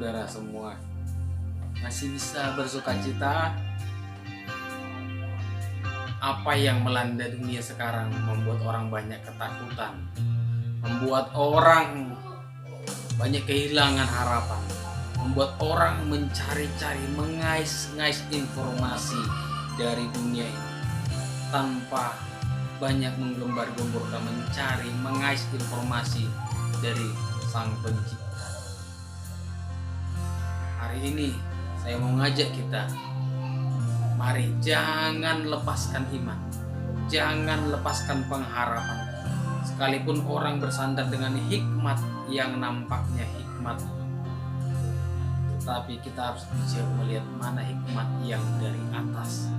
saudara semua masih bisa bersuka cita? Apa yang melanda dunia sekarang membuat orang banyak ketakutan, membuat orang banyak kehilangan harapan, membuat orang mencari-cari, mengais-ngais informasi dari dunia ini tanpa banyak menggembar-gemborkan, mencari, mengais informasi dari Sang Pencipta. Hari ini saya mau ngajak kita, mari jangan lepaskan iman, jangan lepaskan pengharapan. Sekalipun orang bersandar dengan hikmat yang nampaknya hikmat, tetapi kita harus bisa melihat mana hikmat yang dari atas.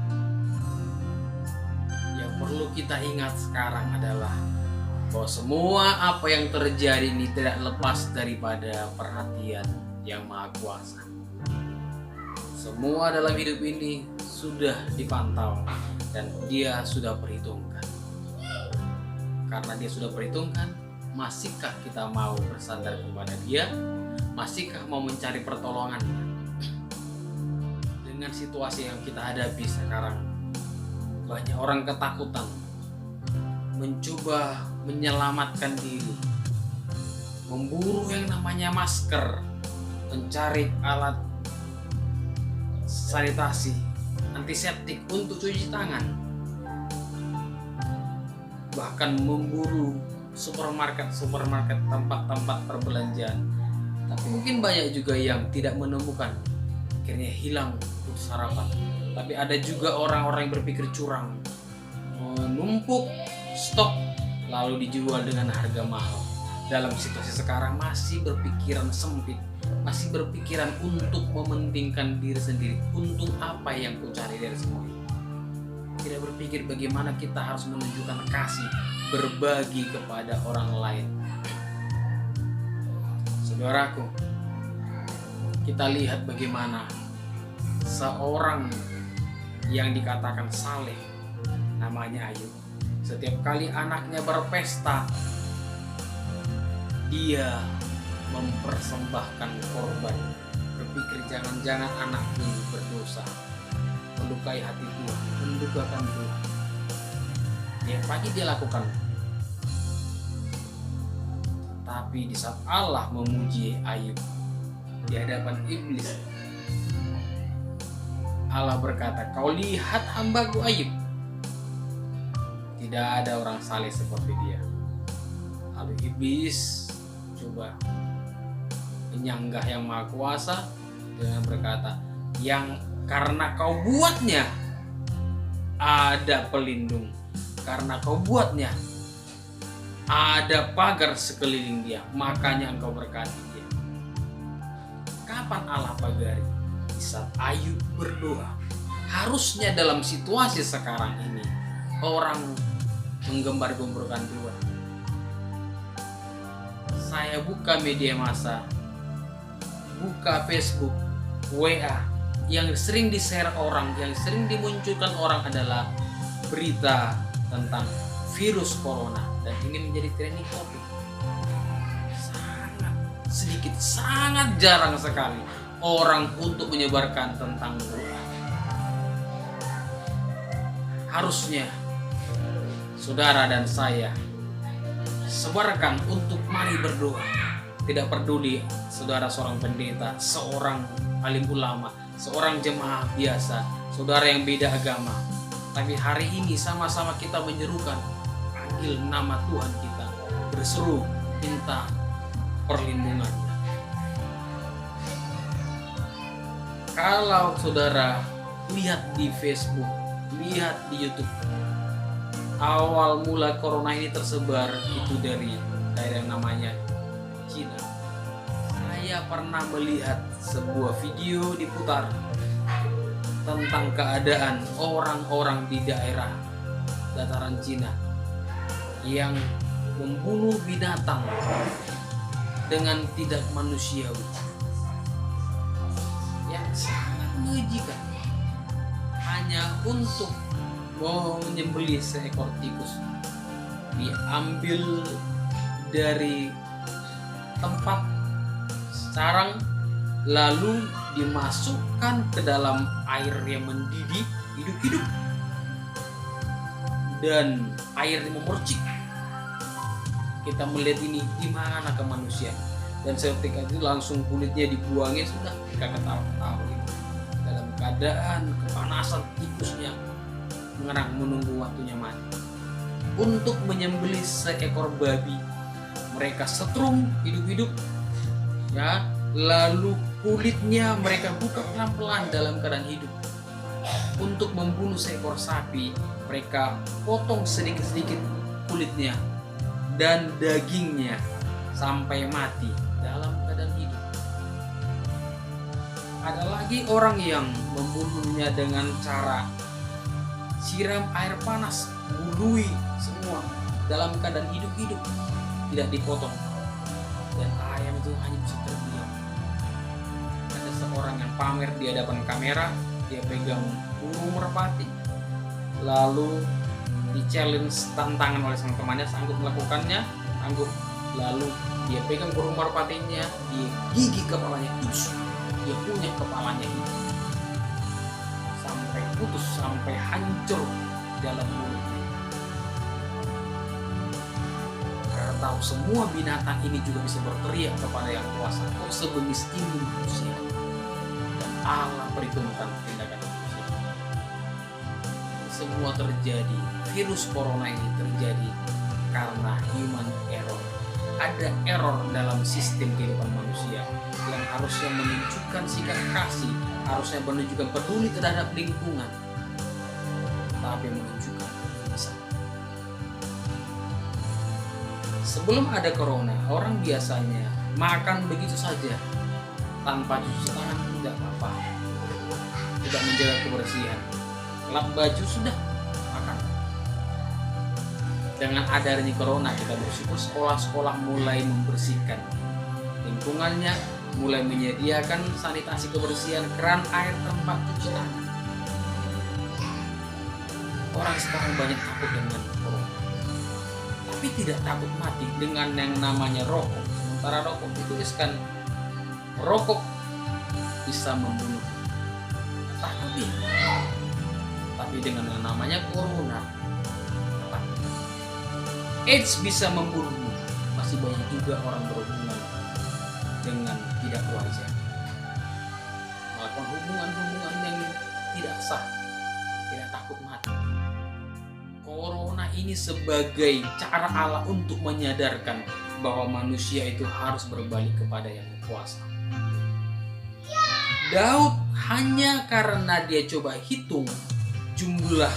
Yang perlu kita ingat sekarang adalah bahwa semua apa yang terjadi ini tidak lepas daripada perhatian yang Maha Kuasa. Semua dalam hidup ini sudah dipantau dan Dia sudah perhitungkan. Karena Dia sudah perhitungkan, masihkah kita mau bersandar kepada Dia? Masihkah mau mencari pertolongannya? Dengan situasi yang kita hadapi sekarang, banyak orang ketakutan, mencoba menyelamatkan diri, memburu yang namanya masker, mencari alat sanitasi, antiseptik untuk cuci tangan, bahkan memburu supermarket, tempat-tempat perbelanjaan. Tapi mungkin banyak juga yang tidak menemukan, akhirnya hilang untuk sarapan. Tapi ada juga orang-orang yang berpikir curang, menumpuk stok lalu dijual dengan harga mahal. Dalam situasi sekarang masih berpikiran sempit, masih berpikiran untuk mementingkan diri sendiri. Untung apa yang ku cari dari semua ini? Tidak berpikir bagaimana kita harus menunjukkan kasih, berbagi kepada orang lain. Saudaraku, kita lihat bagaimana seorang yang dikatakan saleh, namanya Ayub. Setiap kali anaknya berpesta, dia mempersembahkan korban, berpikir jangan-jangan anakku berdosa, melukai hati Tuhan, mendukakan Tuhan. Yang pagi dia lakukan. Tapi di saat Allah memuji Ayub di hadapan iblis, Allah berkata, "Kau lihat hambaku Ayub, tidak ada orang saleh seperti dia." Lalu iblis coba menyanggah yang Maha Kuasa dengan berkata, "Yang karena kau buatnya ada pelindung, karena kau buatnya ada pagar sekeliling dia, makanya engkau berkati dia." Kapan Allah pagari? Di saat Ayub berdoa. Harusnya dalam situasi sekarang ini orang menggembar-gemborkan Tuhan. Saya buka media massa, buka Facebook, WA, yang sering di-share orang, yang sering dimunculkan orang adalah berita tentang virus corona, dan ini menjadi trending topic. Sangat sedikit, sangat jarang sekali orang untuk menyebarkan tentang doa. Harusnya saudara dan saya sebarkan untuk mari berdoa. Tidak peduli saudara seorang pendeta, seorang alim ulama, seorang jemaah biasa, saudara yang beda agama. Tapi hari ini sama-sama kita menyerukan, panggil nama Tuhan kita, berseru minta perlindungannya. Kalau saudara lihat di Facebook, lihat di YouTube, awal mula corona ini tersebar itu dari daerah yang namanya Cina. Saya pernah melihat sebuah video diputar tentang keadaan orang-orang di daerah dataran Cina yang membunuh binatang dengan tidak manusiawi, yang sangat menjijikan, hanya untuk menyembelih seekor tikus. Diambil dari tempat sarang, lalu dimasukkan ke dalam air yang mendidih hidup-hidup dan air yang memercik. Kita melihat ini gimana kemanusiaan, dan seketika itu langsung kulitnya dibuangin, sudah kita ketawa-ketawa gitu. Dalam keadaan kepanasan, tikusnya mengerang menunggu waktunya mati. Untuk menyembelih seekor babi, mereka setrum hidup-hidup ya, lalu kulitnya mereka buka pelan-pelan dalam keadaan hidup. Untuk membunuh seekor sapi, mereka potong sedikit-sedikit kulitnya dan dagingnya sampai mati dalam keadaan hidup. Ada lagi orang yang membunuhnya dengan cara siram air panas, bunuhi semua dalam keadaan hidup-hidup, tidak dipotong, dan ayam itu hanya bisa terdiam. Ada seorang yang pamer di hadapan kamera, dia pegang burung merpati, lalu di-challenge tantangan oleh sang temannya, sanggup melakukannya, sanggup. Lalu dia pegang burung merpatinya, dia gigit kepalanya, dia punya kepalanya itu sampai putus, sampai hancur dalam mulutnya. Karena tahu semua binatang ini juga bisa berteriak kepada yang kuasa, kok sebengis ini manusia, dan Allah perhitungkan tindakan manusia. Semua terjadi, virus corona ini terjadi karena human error. Ada error dalam sistem kehidupan manusia yang harusnya menunjukkan sikap kasih, harusnya menunjukkan peduli terhadap lingkungan, tapi menunjukkan kegelisahan. Sebelum ada corona, orang biasanya makan begitu saja tanpa cuci tangan, tidak apa-apa, tidak menjaga kebersihan, lap baju sudah makan. Dengan adanya corona, kita bersyukur sekolah-sekolah mulai membersihkan lingkungannya, mulai menyediakan sanitasi kebersihan, keran air, tempat cuci tangan. Orang sekarang banyak takut dengan corona, tapi tidak takut mati dengan yang namanya rokok. Sementara rokok dituliskan rokok bisa membunuh, tapi dengan yang namanya corona, AIDS bisa membunuhmu. Masih banyak juga orang berhubungan dengan tidak wajar, melakukan hubungan-hubungan yang tidak sah, tidak takut mati. Corona ini sebagai cara Allah untuk menyadarkan bahwa manusia itu harus berbalik kepada yang berkuasa. Daud hanya karena dia coba hitung jumlah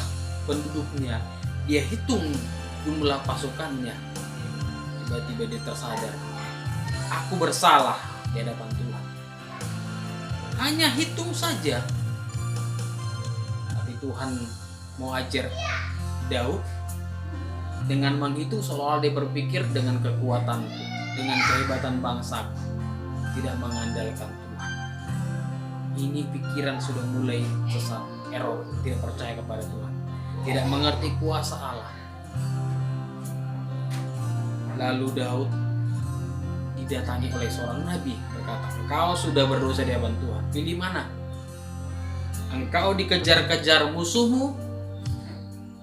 penduduknya, dia hitung jumlah pasukannya, tiba-tiba dia tersadar, aku bersalah di hadapan Tuhan. Hanya hitung saja, tapi Tuhan mau ajar Daud dengan menghitung, seolah dia berpikir dengan kekuatanku, dengan kehebatan bangsa, tidak mengandalkan Tuhan. Ini pikiran sudah mulai sesat, error, tidak percaya kepada Tuhan, tidak mengerti kuasa Allah. Lalu Daud didatangi oleh seorang nabi, berkata, engkau sudah berdosa di hadapan Tuhan, pilih mana? Engkau dikejar-kejar musuhmu,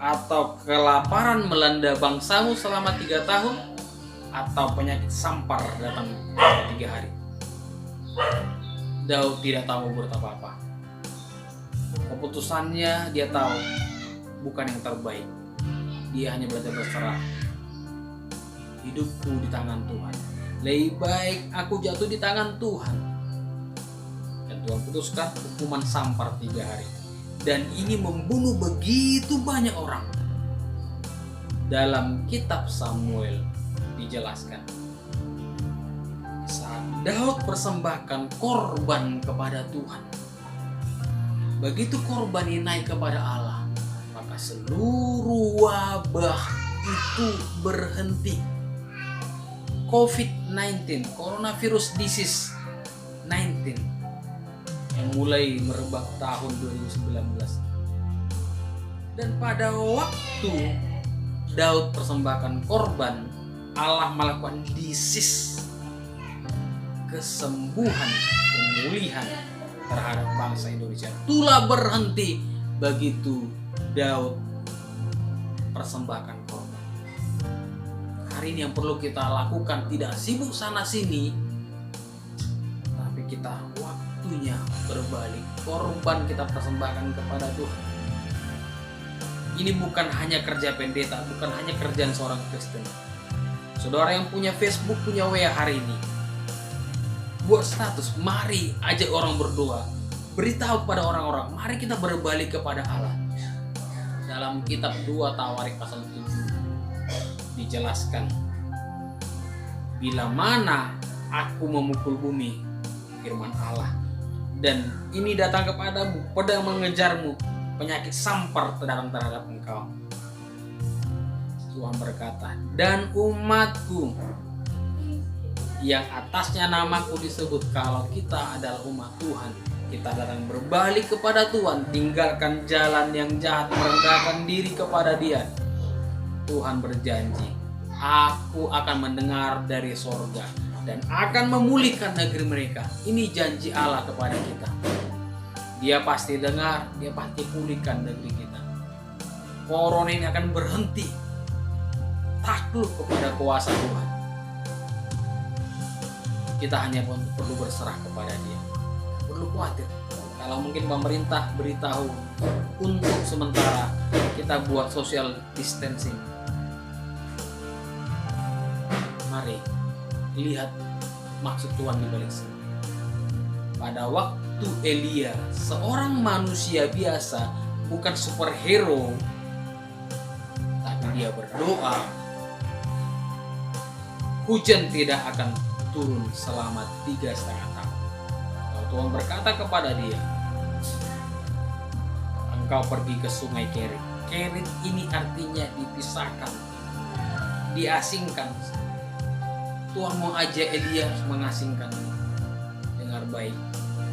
atau kelaparan melanda bangsamu selama 3 tahun, atau penyakit sampar datang 3 hari. Daud tidak tahu berbuat apa-apa. Keputusannya dia tahu bukan yang terbaik. Dia hanya belajar berserah. Hidupku di tangan Tuhan, lebih baik aku jatuh di tangan Tuhan. Dan Tuhan putuskan hukuman sampar 3 hari. Dan ini membunuh begitu banyak orang. Dalam kitab Samuel dijelaskan, saat Daud persembahkan korban kepada Tuhan, begitu korban ini naik kepada Allah, maka seluruh wabah itu berhenti. COVID-19, coronavirus disease 19, yang mulai merebak tahun 2019. Dan pada waktu Daud persembahkan korban, Allah melakukan disease kesembuhan, pemulihan terhadap bangsa Indonesia. Itulah berhenti begitu Daud persembahkan korban. Hari ini yang perlu kita lakukan tidak sibuk sana sini, tapi kita waktunya berbalik. Korban kita persembahkan kepada Tuhan. Ini bukan hanya kerja pendeta, bukan hanya kerjaan seorang Kristen. Saudara yang punya Facebook, punya WA hari ini, buat status, mari ajak orang berdoa. Beritahu kepada orang-orang, mari kita berbalik kepada Allah. Dalam kitab 2 Tawarik pasal 7 dijelaskan, bila mana aku memukul bumi, firman Allah, dan ini datang kepadamu, pedang mengejarmu, penyakit sampar terhadap engkau. Tuhan berkata, dan umatku yang atasnya namaku disebut, kalau kita adalah umat Tuhan, kita datang berbalik kepada Tuhan, tinggalkan jalan yang jahat, merendahkan diri kepada Dia. Tuhan berjanji, aku akan mendengar dari sorga dan akan memulihkan negeri mereka. Ini janji Allah kepada kita. Dia pasti dengar, Dia pasti pulihkan negeri kita. Corona ini akan berhenti, takluk kepada kuasa Tuhan. Kita hanya perlu berserah kepada Dia. Perlu khawatir. Kalau mungkin pemerintah beritahu untuk sementara kita buat social distancing, mari lihat maksud Tuhan di balik sini. Pada waktu Elia, seorang manusia biasa, bukan superhero, tapi dia berdoa, hujan tidak akan turun selama 3,5 tahun. Tuhan berkata kepada dia, engkau pergi ke sungai Kerit. Kerit ini artinya dipisahkan, diasingkan. Tuhan mau ajak Elia mengasingkan. Dengar baik,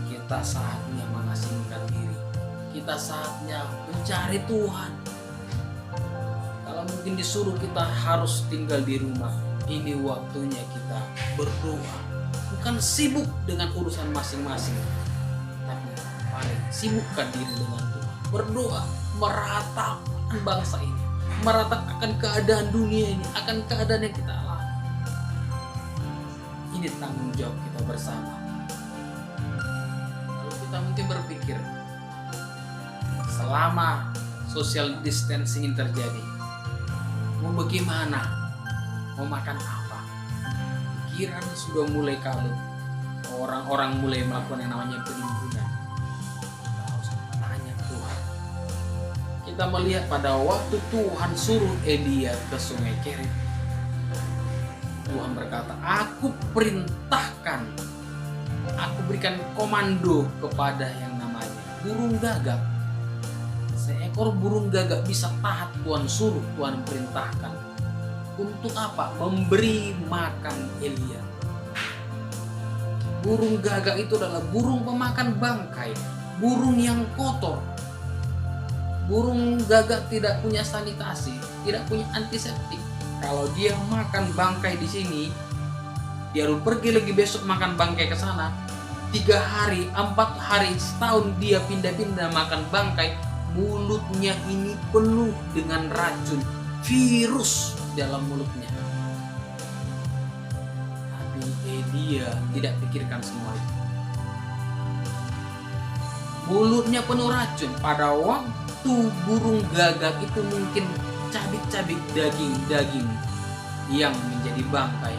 kita saatnya mengasingkan diri. Kita saatnya mencari Tuhan. Kalau mungkin disuruh kita harus tinggal di rumah, ini waktunya kita berdoa. Bukan sibuk dengan urusan masing-masing, tapi mari sibukkan diri dengan Tuhan. Berdoa, meratakan bangsa ini, meratakan keadaan dunia ini, akan keadaan yang kita alami. Ini tanggung jawab kita bersama. Lalu kita mungkin berpikir, selama social distancing terjadi, mau bagaimana? Mau makan apa? Pikiran sudah mulai kalut. Orang-orang mulai melakukan yang namanya penimbunan. Kita harus tanya Tuhan. Kita melihat pada waktu Tuhan suruh Elia ke sungai Kerit, Tuhan berkata, aku perintahkan, aku berikan komando kepada yang namanya burung gagak. Seekor burung gagak bisa taat Tuhan suruh, Tuhan perintahkan. Untuk apa? Memberi makan Elia. Burung gagak itu adalah burung pemakan bangkai, burung yang kotor. Burung gagak tidak punya sanitasi, tidak punya antiseptik. Kalau dia makan bangkai di sini, dia harus pergi lagi besok makan bangkai ke sana. 3 hari, 4 hari, setahun dia pindah-pindah makan bangkai. Mulutnya ini penuh dengan racun, virus dalam mulutnya. Tapi Elia tidak pikirkan semua itu. Mulutnya penuh racun. Pada waktu burung gagak itu mungkin cabik-cabik daging-daging yang menjadi bangkai.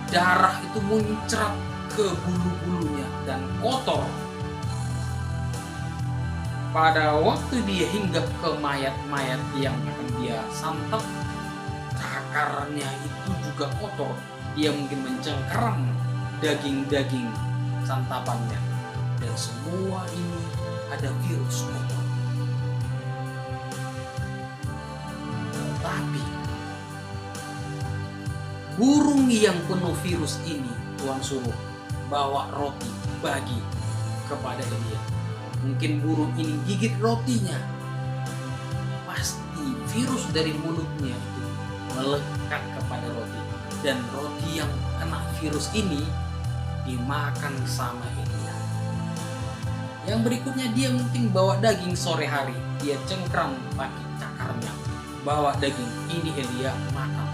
Darah itu muncrat ke bulu-bulunya dan kotor. Pada waktu dia hinggap ke mayat-mayat yang akan dia santap, cakarnya itu juga kotor. Dia mungkin mencengkeram daging-daging santapannya. Dan semua ini ada virus kotor. Tetapi burung yang penuh virus ini Tuhan suruh bawa roti bagi kepada Elia. Mungkin burung ini gigit rotinya, pasti virus dari mulutnya itu melekat kepada roti. Dan roti yang kena virus ini dimakan sama Elia. Yang berikutnya dia mungkin bawa daging sore hari, dia cengkram pakai cakarnya, bawa daging, ini Elia makan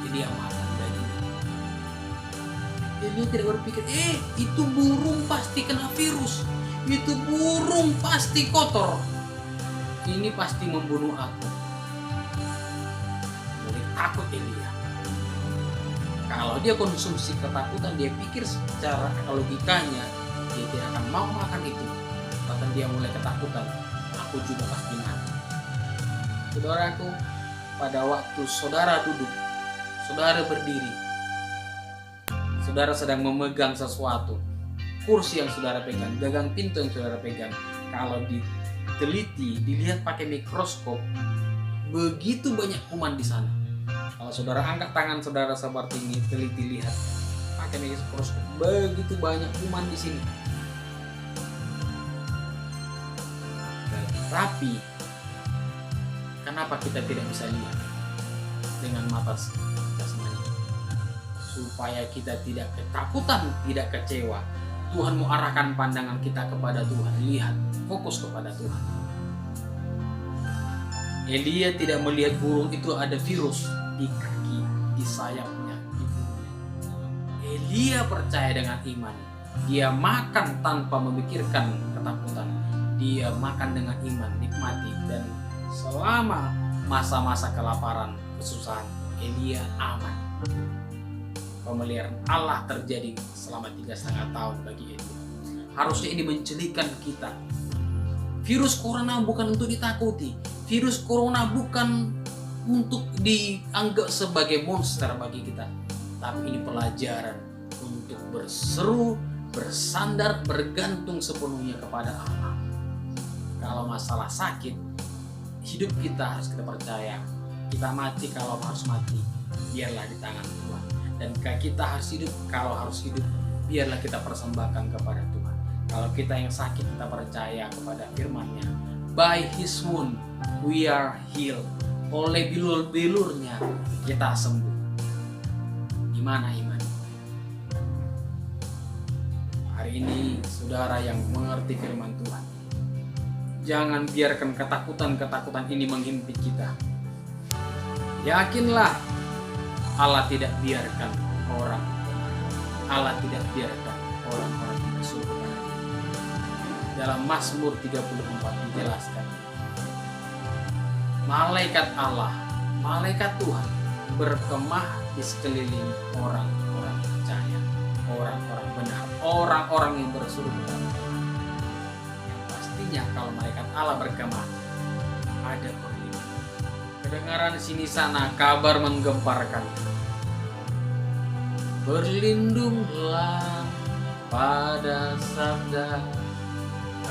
daging. Elia tidak berpikir, itu burung pasti kena virus, itu burung pasti kotor, ini pasti membunuh aku. Mulai takut Elia. Kalau dia konsumsi ketakutan, dia pikir secara logikanya dia tidak akan mau makan itu. Bahkan dia mulai ketakutan, aku juga pasti mati. Saudaraku, pada waktu saudara duduk, saudara berdiri, saudara sedang memegang sesuatu, kursi yang saudara pegang, gagang pintu yang saudara pegang, kalau diteliti, dilihat pakai mikroskop, begitu banyak kuman di sana. Kalau saudara angkat tangan saudara seperti ini, teliti lihat pakai mikroskop, begitu banyak kuman di sini. Tapi kenapa kita tidak bisa lihat dengan mata jasmani? Supaya kita tidak ketakutan, tidak kecewa. Tuhan mau arahkan pandangan kita kepada Tuhan. Lihat, fokus kepada Tuhan. Elia tidak melihat burung itu ada virus di kaki, di sayapnya, di bulunya. Elia percaya dengan iman. Dia makan tanpa memikirkan ketakutan. Dia makan dengan iman, nikmati, dan selama masa-masa kelaparan, kesusahan, Elia aman. Pemeliharaan Allah terjadi selama 3,5 tahun bagi Elia. Harusnya ini mencelikan kita. Virus corona bukan untuk ditakuti. Virus corona bukan untuk dianggap sebagai monster bagi kita. Tapi ini pelajaran untuk berseru, bersandar, bergantung sepenuhnya kepada Allah. Kalau masalah sakit, hidup kita harus kita percaya. Kita mati kalau harus mati, biarlah di tangan Tuhan. Dan kita harus hidup, kalau harus hidup, biarlah kita persembahkan kepada Tuhan. Kalau kita yang sakit, kita percaya kepada firman-Nya. By His wound we are healed. Oleh bilur-bilurnya kita sembuh. Gimana iman? Hari ini saudara yang mengerti firman Tuhan, jangan biarkan ketakutan-ketakutan ini menghimpit kita. Yakinlah, Allah tidak biarkan orang, Allah tidak biarkan orang-orang masuk kepada Dia. Dalam Mazmur 34 dijelaskan, malaikat Allah, malaikat Tuhan berkemah di sekeliling orang-orang percaya, orang-orang benar, orang-orang yang bersurga. Yang pastinya kalau malaikat Allah berkemah, ada perlindungan. Kedengaran sini sana kabar menggemparkan. Berlindunglah pada sabda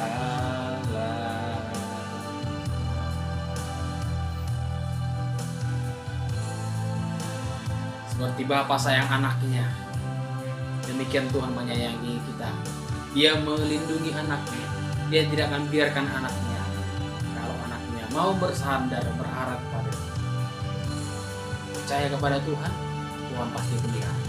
Allah. Seperti Bapa sayang anaknya, demikian Tuhan menyayangi kita. Dia melindungi anaknya. Dia tidak akan biarkan anaknya. Kalau anaknya mau bersandar, berharap pada Tuhan, percaya kepada Tuhan, Tuhan pasti pelihara.